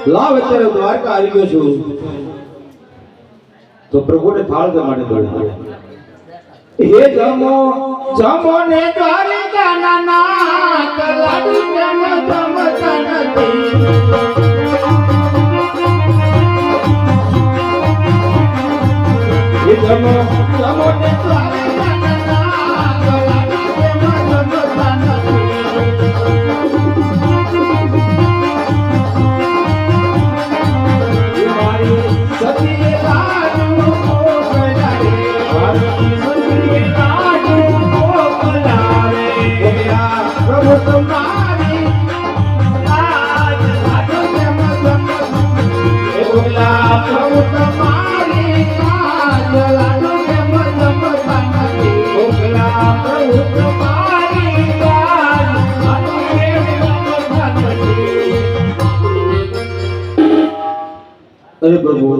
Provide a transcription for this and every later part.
લાવ અત્યારે દ્વારકા આવી ગયો છું તો પ્રભુને થાળ જમાડે દોડે હે જમો જમો ને દ્વારકા ના કલાડી જમ જમ તનતી હે જમો જમો ને દ્વારકા ના કલાડી જમ જમ તનતી સતી લાડુ મોકલારે સતી લાડુ મોકલારે પ્રભુ તમારી આજ લાડુ જમ જમ એ બોલા પ્રભુ તમારી આજ લાડુ જમ જમ તનતી બોલા પ્રભુ તમારી આજ લાડુ જમ તનતી અરે પ્રભુ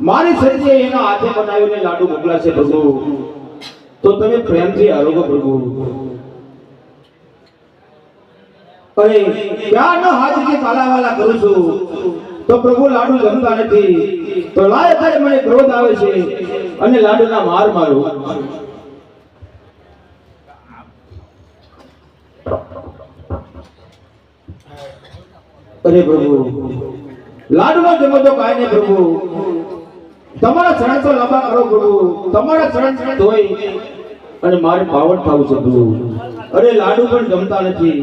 મારી સજ્જે એના હાથે બનાવીને લાડુ મોકલાશે પ્રભુ તો તમે પ્રેમથી આરોગો પ્રભુ અરે ક્યાંનો હાથથી કાલાવાલા કરું છું તો પ્રભુ લાડુ જમતા નથી તો લાય થાય મને ક્રોધ આવે છે અને લાડુના માર મારો અરે પ્રભુ લાડુ નો જમો તો કાઈ નહીં પ્રભુ તમારા ચરણ તો લાંબા કરો પ્રભુ તમારા ચરણ ધોઈ અને મારે પાવન થવું છે પ્રભુ અરે લાડુ પણ જમતા નથી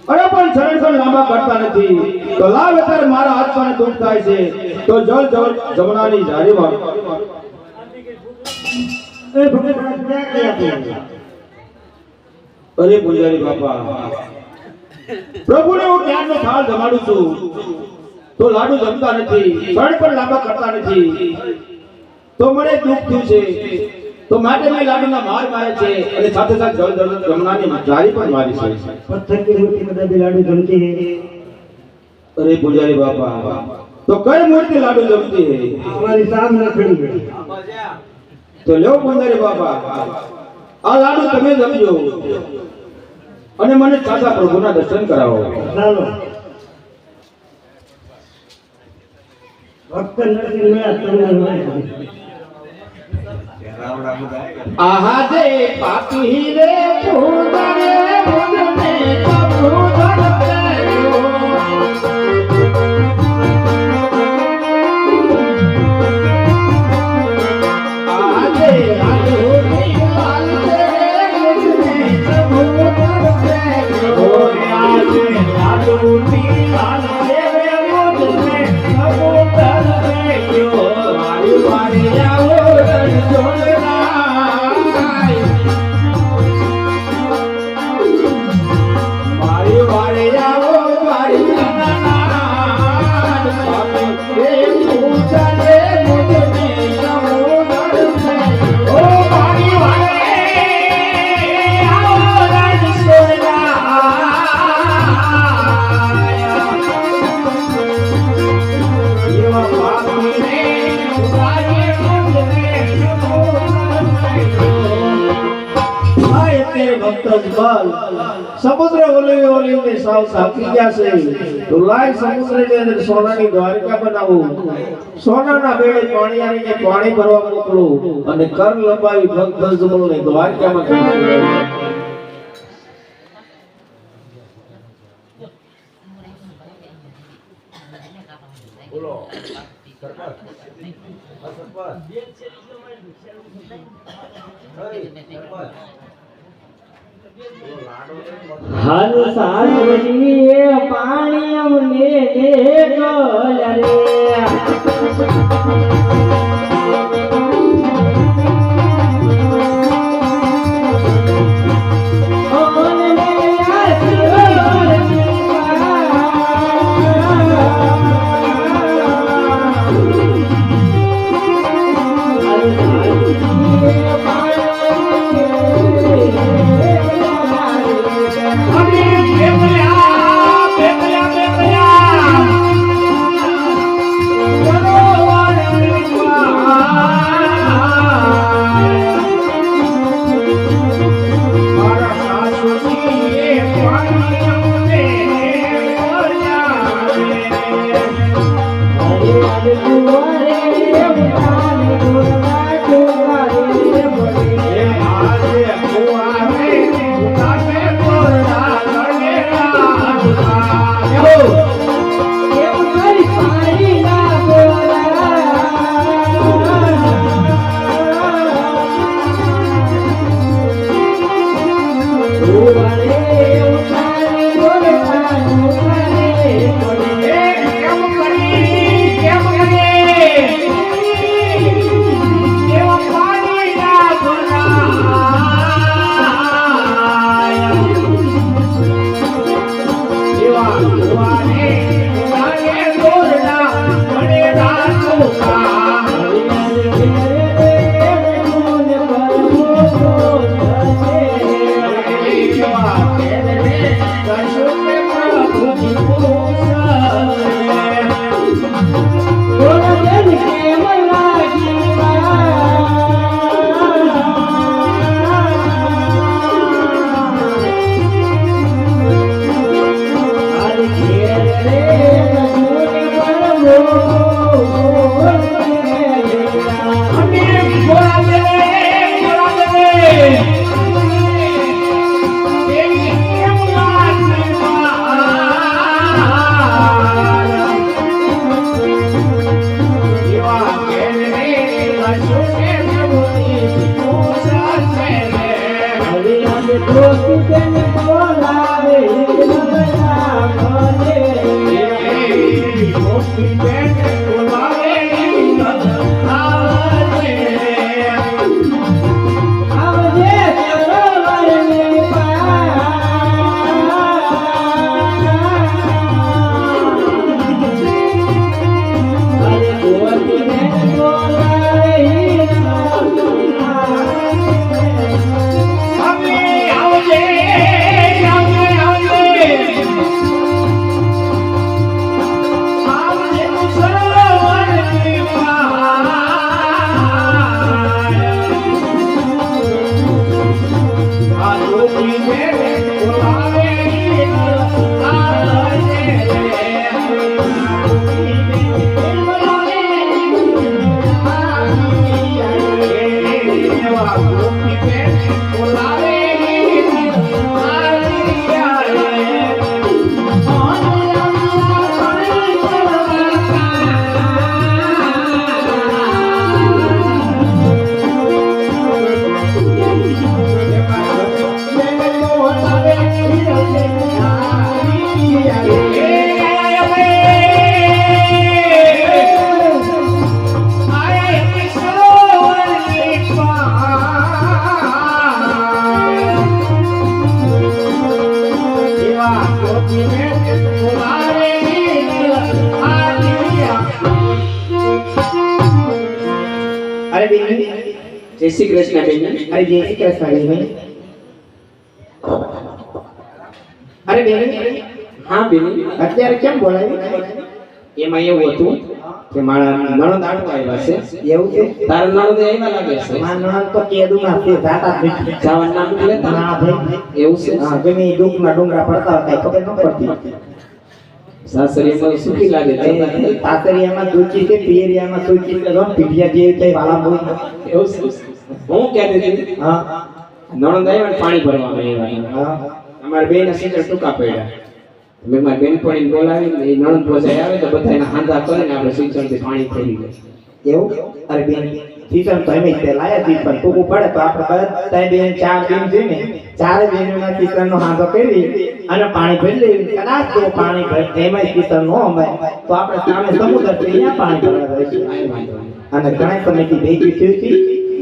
અરે પણ ચરણ પણ લાંબા કરતા નથી તો લાવ અત્યારે મારા હાથમાં દુઃખ થાય છે તો જલ જલ જમનાની જારી વાત એ ભગવાન ક્યાં ગયા અરે પૂજારી બાપા પ્રભુને હું જ્ઞાનનો થાળ જમાડું છું તો લાડુ જમતા નથી શણ પણ લાંબા કરતા નથી તો મને દુઃખ થયું છે તો માટે મેં લાડુના માર મારે છે અને સાથે સાથે જળ જળ જમનાની જારી પણ મારી છે પથ્થર की मूर्ति में भी लाडू जमती है अरे पुजारी बापा तो कई मूर्ति लाडू जमती है हमारी सामने खड़ी है तो लो पुजारी बापा आ लाडू તમે જમજો અને મને સાચા પ્રભુના દર્શન કરાવો ચાલો भक्त नरसिंह में आत्मा आहा दे पापी रे पूजने मुझने पूजन करो आहा दे लाडू लाल तेरे मुझने पूजन करो आज लाडू लाल तेरे मुझने पूजन करो वारी वारी आओ समुद्र ओले ओले में साव साकी गया से तो लाय समुद्र के अंदर सोना की द्वारका बनावो सोना ना बेड़े पानी आने के पानी भरवा मोकलो અને કર લંબાવી ભક્ત જમણો ને દ્વારકામાં બોલો સરકાર हर सासुरिए पानी अमने दे गले હવે આજે દોસ્તી તેને બોલાવે મને આવજે સરોવરની પાર અરે દોસ્તી તેને બોલાવે અરે બેન જય શ્રી કૃષ્ણ બેન અરે જય શ્રી કૃષ્ણ બેન અરે બેન હા બેન અત્યારે કેમ બોલાવી એમાં એવું હતું કે મારા નણંદ આટવા આવ્યા છે એવું છે તારા નણંદ આવ્યા લાગે છે માનવ તો કેદું ના છે જાતા જ નથી. જવાનું નામ લેતા ના ભાઈ એવું છે હા ગમે એ ડુંગના ડુંગરા પડતા હતા ખબર ન પડતી સાસરીમાં સુખી લાગે છે તાતરિયામાં દૂચી છે પિયરિયામાં સૂચી એટલે જો પીઢિયા જેવી કઈ વાલા બોય એવું છે હું કહેતી હતી હા નણંદ આવ્યા ને પાણી ભરવામાં આવ્યા હા અમારા બેન સીધા ટૂંકા પડ્યા મેં મારી બેનપણીને બોલાવીને એ નણંદ ભોજાઈ આવે તો બધા એના હાંધા કરીને આપણે સિંચણથી પાણી ફેરી જાય એવું અરે બેન સીસન તો એમ જ તે લાયા હતી પણ ટૂંકું પડે તો આપણે બધા બેન ચાર બેન છે ને ચારે બેનોના સીસનનો હાંધો કરી અને પાણી ભરી લેવી કદાચ તો પાણી ભરે એમાં સીસન ન અમાય તો આપણે સામે સમુદ્ર છે અહીંયા પાણી ભરવા રહીશું કાંઈ વાંધો નહીં. અને ઘણા સમયથી ભેગી થયું છે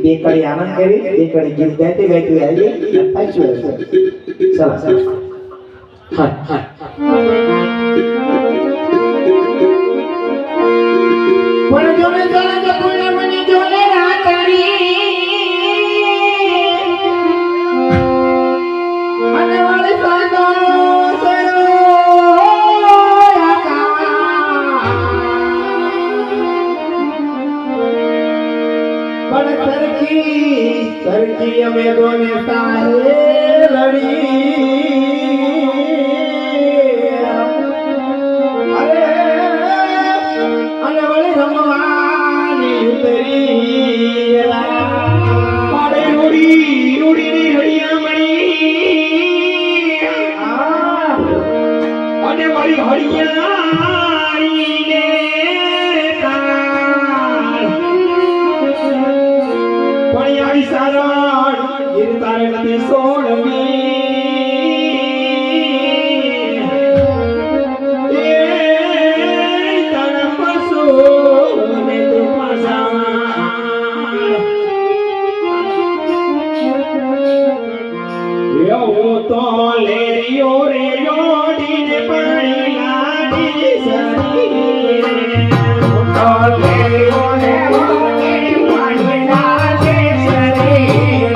બે કડી આનંદ કરી બે કડી ગીત ગાઈતી ગાઈતી આવીએ પાછું આવશે ચાલો હા હા પણ જોને જોને જપુને મની જોને રાતરી અને વાળી સાંદો સરો પણ સરકી અમે દોને તારે લડી અરે અને વળી રમવાની ઉતરી મારે રૂડી રૂડીની હળિયામણી અને વળી હળિયાળીને તાર પણિયાળી સારણ ગીર તારે નથી સોડવી તો લેરિયો રે યોડીને પાણી લાગી સરી તો લેરિયો રે યોડીને પાણી લાગી સરી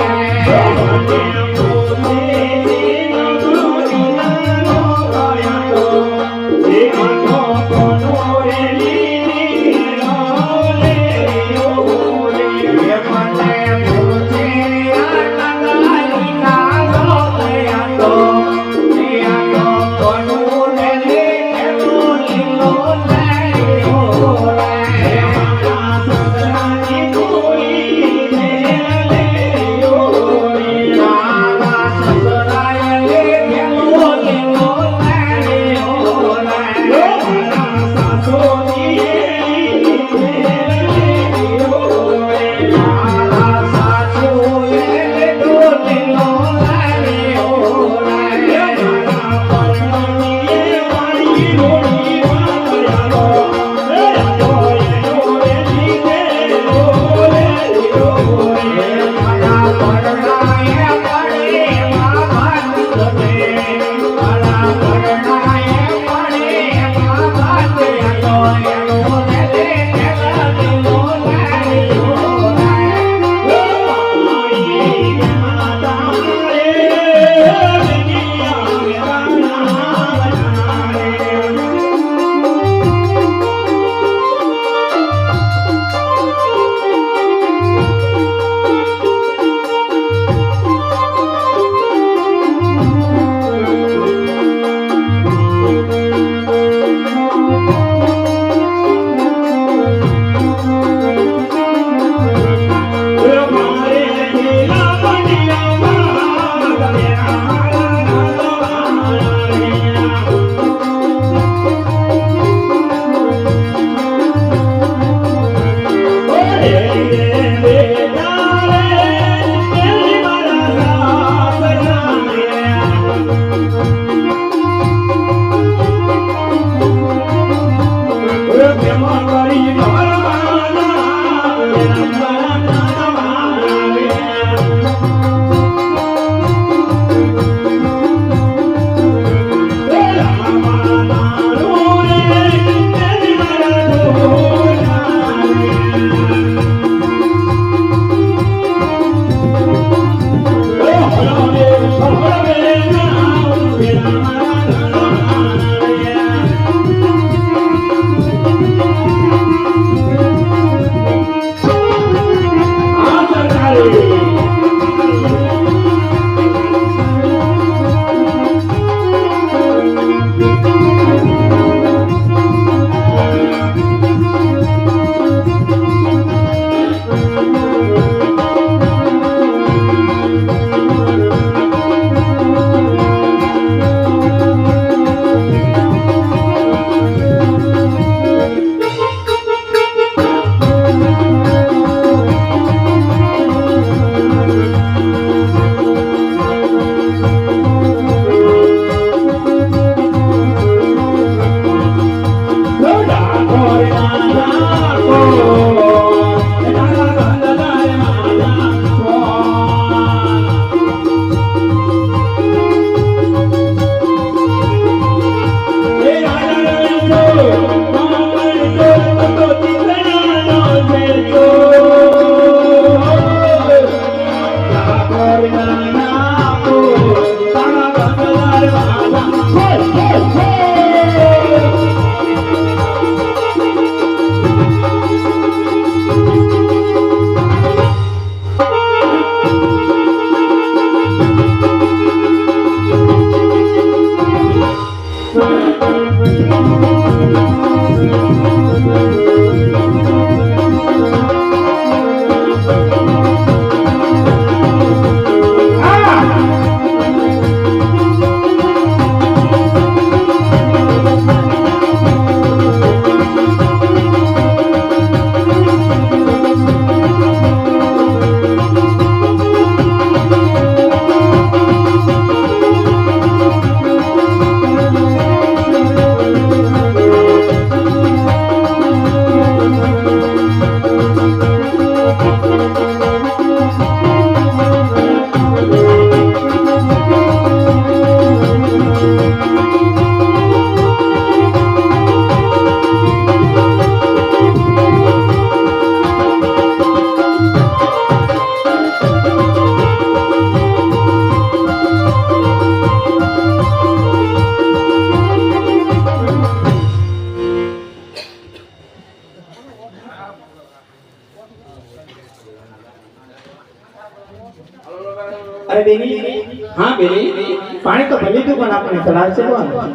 અરે બેની, હા બેની, પાણી તો ભરી દીધું પણ આપણે ચડાવશે કોણ?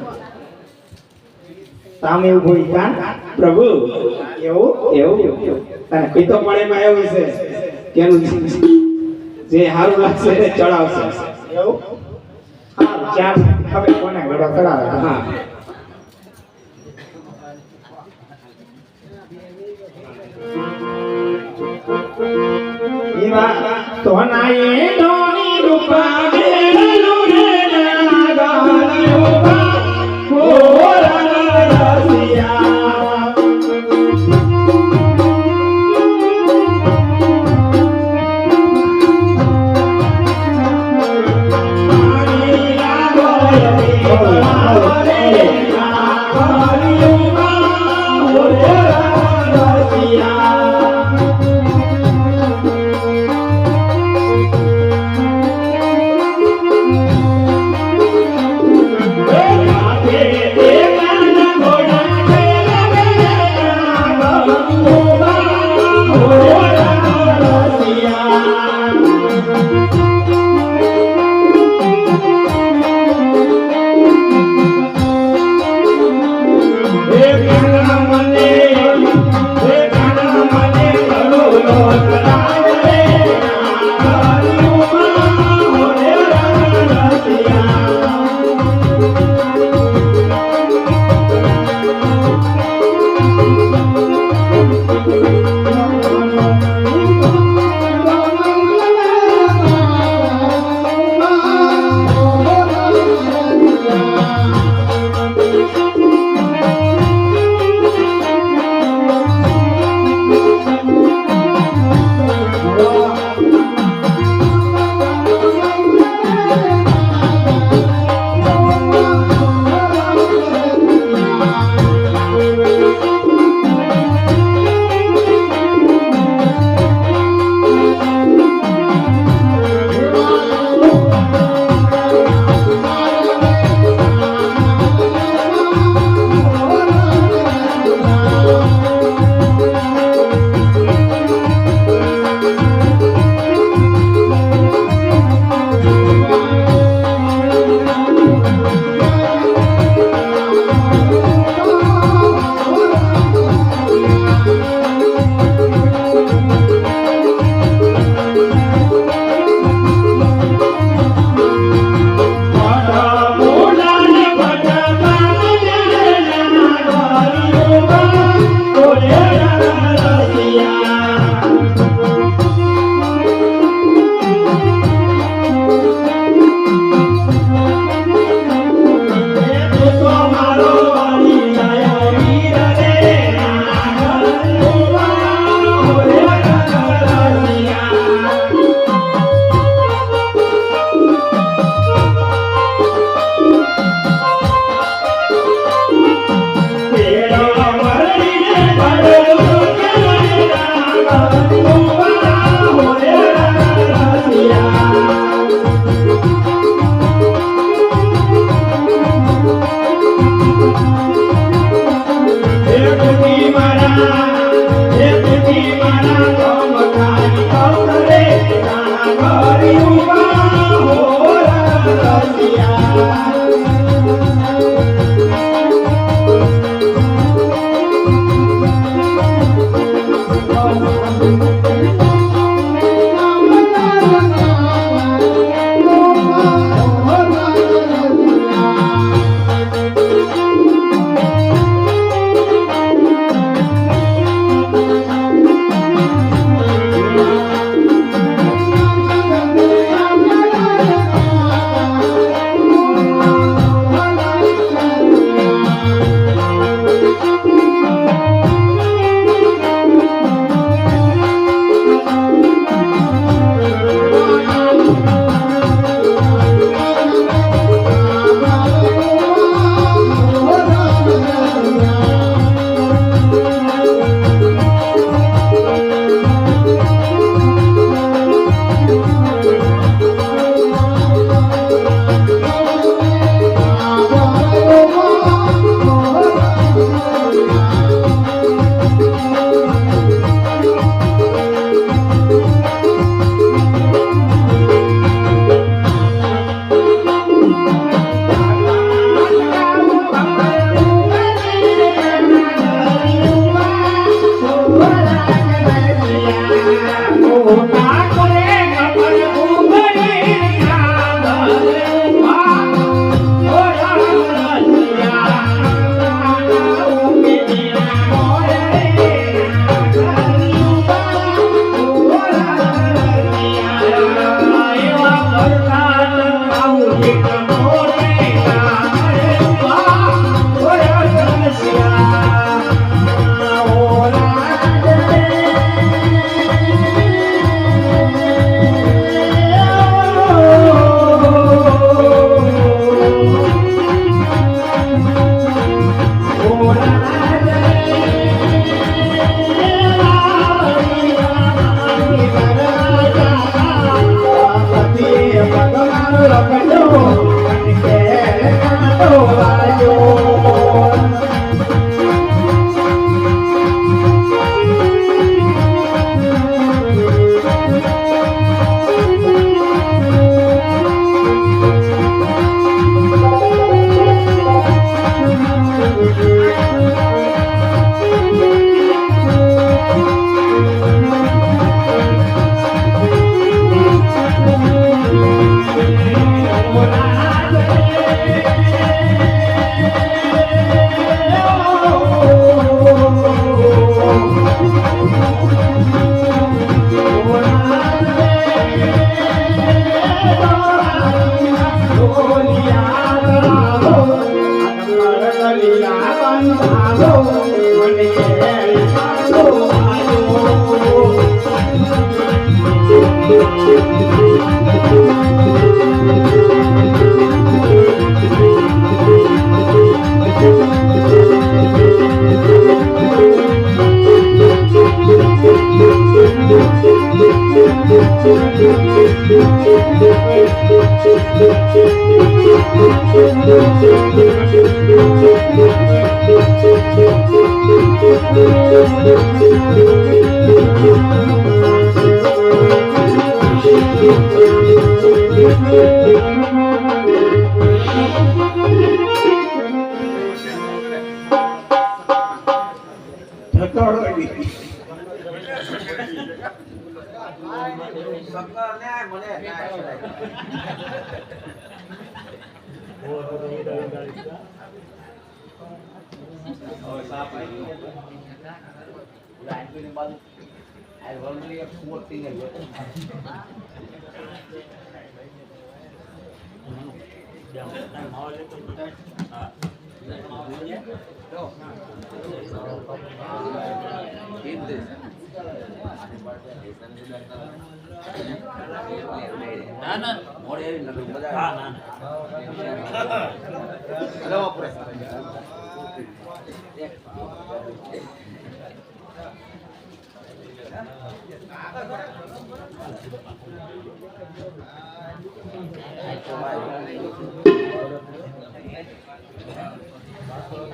સામે એવું કોઈ કાન પ્રભુ એવું એવું તને એ તો પણ એમાં એવું છે કે એનું જે સારું લાગશે એ ચડાવશે. એવું હા ચાર હવે કોને ઘોડો ચડાવે હા એવા સોનાએ ધોની રૂપા બેલું રે નાગાયો બા ઓરા રસિયા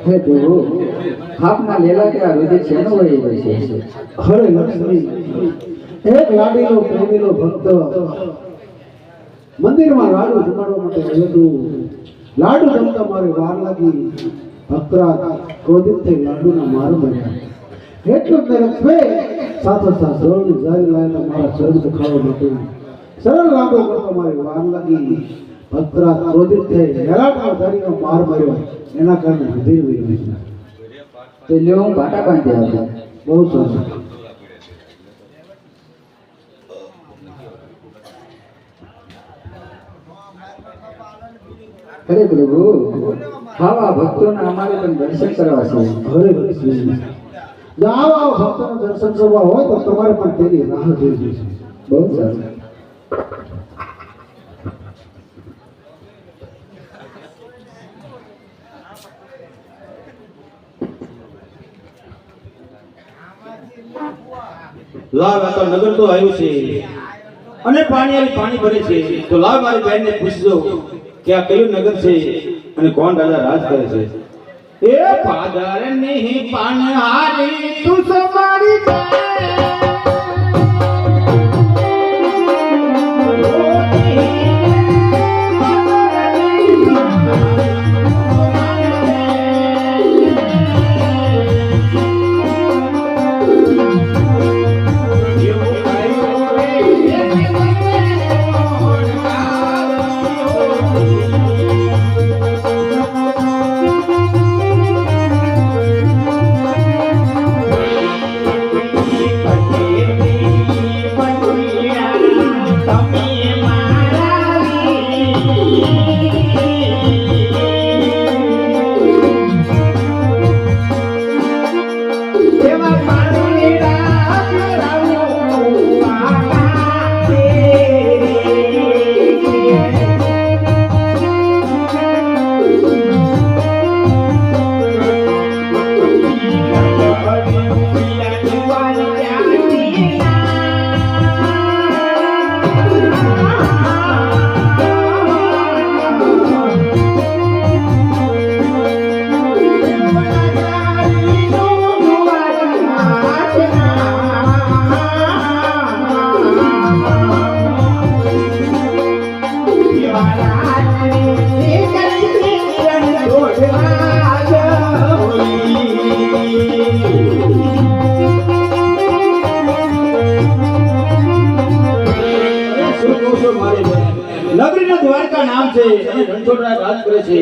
હે પ્રભુ આપના લેલા કે આ રુધિર શેનો વહી રહ્યો છે? હરે લક્ષ્મી, એક લાડીલો પ્રેમીલો ભક્ત મંદિરમાં લાડુ જમાડવા માટે ગયો હતો. લાડુ જમતા મારે વાર લાગી. ભક્તરાજ ક્રોધિત થઈ લાડુના માર બન્યા. એટલું જ લક્ષ્મી સાથોસાથ સરળની જારી લાયેલા મારા શરીર દુખાવા માટે સરળ લાડુ કરતા મારે વાર લાગી. ભક્તરાજ ક્રોધિત થઈ હેલાટમાં જારીનો માર માર્યો. એના કારણે રુધિર વહી ગયું. તો લ્યો હું બાટા બાંધી આવ્યો. બહુ સરસ. અરે પ્રભુ આવા ભક્તોના અમારે પણ દર્શન કરવા છે. હરે લક્ષ્મી, જો આવા ભક્તોના દર્શન કરવા હોય તો તમારે પણ તેની રાહ જોઈ છે. બહુ સારું. લાવ આ તો નગર તો આવ્યું છે અને પાણી ભરે છે. તો લાવ મારી બહેનને પૂછજો કે આ કયું નગર છે અને કોણ રાજા રાજ કરે છે. એ પાદર નહીં પાનહારી તું સમારી નગરીના દ્વારકા નામ છે અને રણછોડરાય રાજ કરે છે.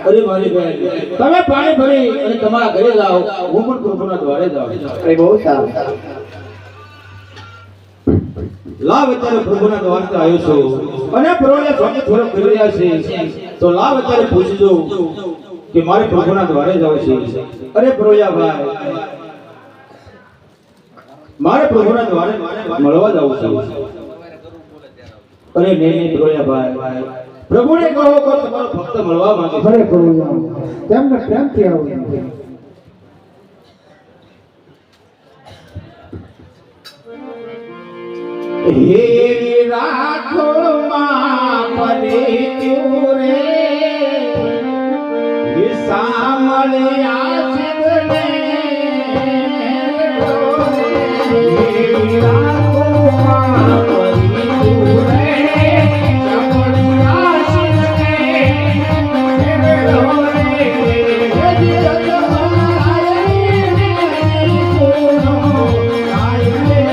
અરે મારી બહેન, તમે પાણી ભરી અને તમારા ઘરે જાઓ, હું પણ પ્રભુના દ્વારે જાઉં. અરે બહુ સારું. લાવ અત્યારે પ્રભુના દ્વારકા આવ્યો છો અને પ્રભુને સ્વામી થોડો કરી રહ્યા છે. તો લાવ અત્યારે પૂછજો કે મારે પ્રભુના દ્વારે જવું છે. અરે પ્રભુયા ભાઈ, મારે પ્રભુના દ્વારે મળવા જવું છે. અરે નહીં ઢોળિયાભાઈ, પ્રભુને કહો કે તમારો ભક્ત મળવા માંગે છે. ખરે પ્રભુ તેમને પ્રેમથી આવો. હે રાખો માં પરિત્યુ રે, હે સામળ્યા સિદ્ધને, હે રાખો માં પરિત્યુ રે, સામળ્યા સિદ્ધને, હે ઢોરે, હે જગમનાય સુનો આય રે.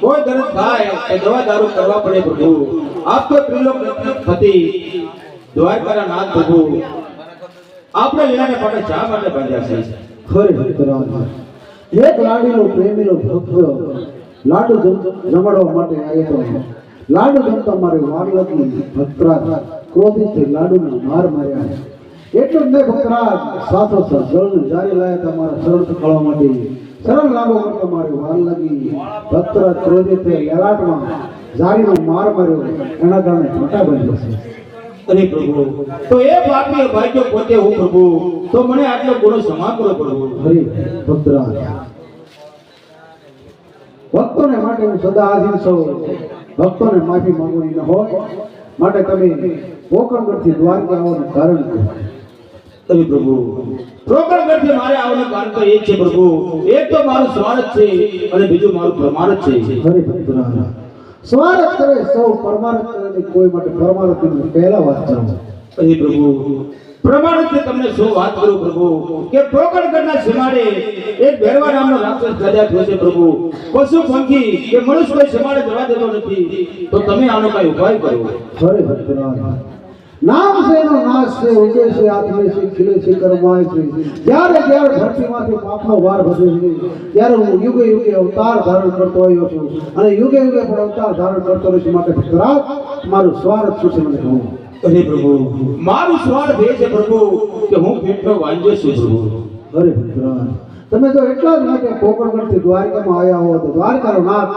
કોઈ દર્દ થાય એ દવા દારૂ કરવા પડે પ્રભુ આપ તો ત્રિલોકપતિ દ્વારકાના નાથ પ્રભુ આપણે લીલાને પાટે શા માટે બાંધ્યા છે ખરે ભક્તરાજ એક લાડીનો પ્રેમીનો ભક્ત લાડુ જમાડવા માટે આવ્યો હતો લાડુ જમતા મારે વારલગી ભક્તરાજ ક્રોધિત થઈ લાડુને માર માર્યા એટલું જ નહીં ભક્તરાજ સાથોસાથ જળને જારી લાયા તમારા શરણ પકડવા માટે શરણ લાગો કરતા મારે વારલગી ભક્તરાજ ક્રોધિત થઈ લલાટમાં જારીનો માર માર્યો એના કારણે મોટા બન્યો છે અરે પ્રભુ તો એ પાપી ભાગ્યો પોતે હું પ્રભુ તો મને આટલો ગુનો ક્ષમા કરો પ્રભુ હરે ભક્તરાજ ભક્તોને માટે હું સદા આધીન છું ભક્તોને માફી માંગવાની ન હોય માટે તમે પોકરણગઢથી દ્વારકા આવવાનું કારણ કહો અરે પ્રભુ પ્રોકરગઢથી મારે આવવાનું કારણ તો એ જ છે પ્રભુ એક તો મારું સ્વાર્થ છે અને બીજું મારું પ્રમાણ જ છે હરે ભક્તરાજ સ્વાર્થ કરે સૌ પરમાર્થ કરે નહીં, કોઈ માટે પરમાર્થ ની પહેલા વાત ચાલો અરે પ્રભુ પ્રમાણિત તમને શું વાત કરું પ્રભુ કે પ્રોકરગઢના સીમાડે એક ભેરવા નામનો રાક્ષસ સજા થયો છે પ્રભુ પશુ પંખી કે મનુષ્ય કોઈ સીમાડે જવા દેતો નથી તો તમે આનો કઈ ઉપાય કરો હરે ભક્તરાજ નામ છે એનો નાશ છે ઉગે છે આત્મે છે ખીલે છે કર્માય છે જ્યારે જ્યારે ધરતીમાંથી પાપનો વાર વધે છે ત્યારે હું યુગે યુગે અવતાર ધારણ કરતો આવ્યો છું અને યુગે યુગે પણ અવતાર ધારણ કરતો રહીશ માટે ભક્તરાજ મારું સ્વાર્થ શું છે મને કહો અરે પ્રભુ મારું સ્વાર્થ એ છે પ્રભુ કે હું પેટનો વાંજ્યો છું પ્રભુ હરે ભક્તરાજ તમે તો એટલા જ માટે કોકણગઢથી દ્વારકામાં આવ્યા હો તો દ્વારકાનો નાથ